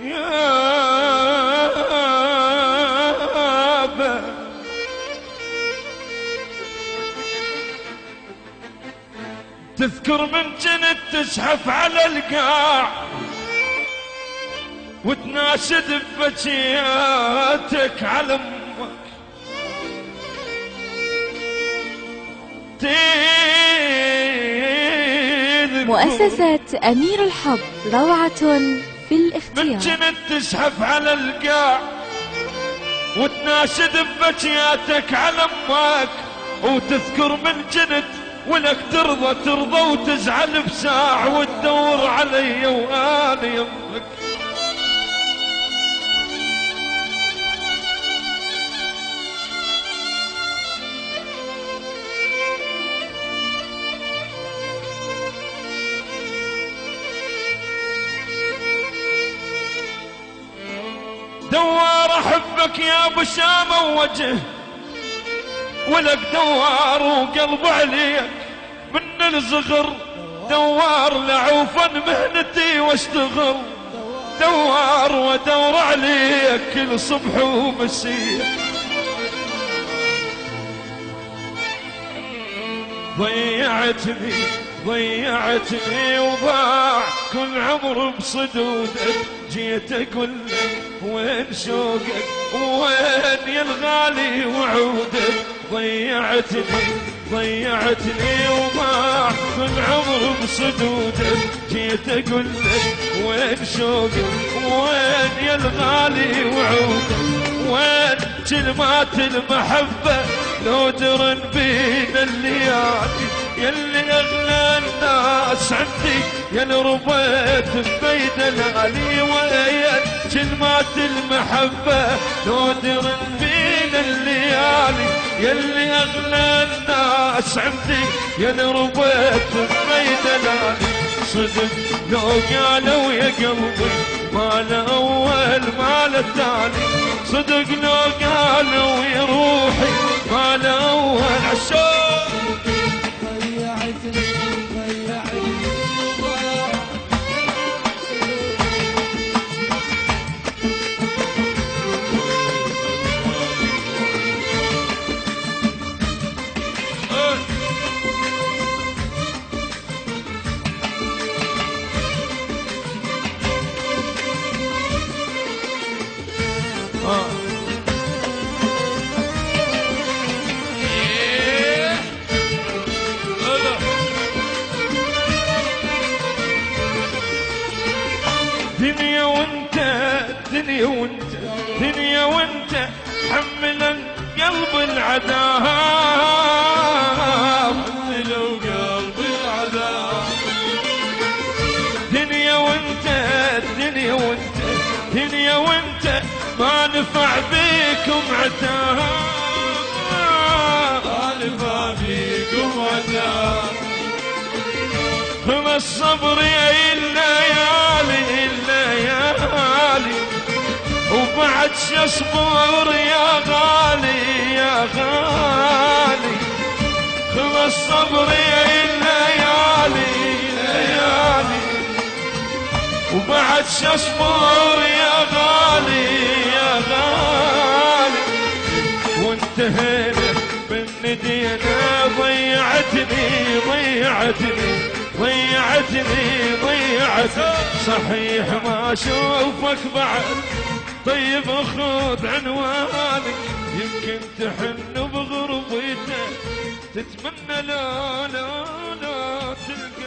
يابا تذكر من جنت تزحف على القاع وتناشد ببكياتك على امك، مؤسسة أمير الحب روعة في من الاختيار. جنت تزحف على القاع وتناشد ببكياتك على امك، وتذكر من جنت ولك ترضى وتزعل بساع وتدور علي وانا يمك. دوار احبك يا ابو شامه ووجه، ولك دوار وقلب عليك من الصغر، دوار لعوفا مهنتي واشتغل، دوار ودور عليك كل صبح ومسيح. ضيعتني وضاع كل عمر بصدودك، جيت اقول لك وين شوقك وين يا الغالي وعودك. ضيعتني وضاع كل عمر بصدودك، جيت اقول لك وين شوقك وين يا الغالي وعودك. وين كلمات المحبة لو درن بينا الليالي، يلي اغلى الناس عندي يلي ربيت ببيت الغالي. وين كلمات المحبة لو درن بينا الليالي، يلي اغلى الناس عندي يلي ربيت ببيت الغالي. صدق لو قالوا يا قلبي ما له اول ما له ثاني، صدق لو قالوا يا روحي ما له اول عشان. ضيعتني دنيا وانت حملا قلب العذاب، حملوا قلب العذاب. دنيا وانت ما نفع بيكم عتاب، ما نفع بيكم عتاب. فما الصبر يا الليالي وبعد شصبر يا غالي خذ الصبر يا الليالي وبعد شصبر يا غالي وانتهينا من ندينا. ضيعتني صحيح ما اشوفك بعد، طيب خذ عنوانك يمكن تحن بغربتك، تتمنى لا تلقى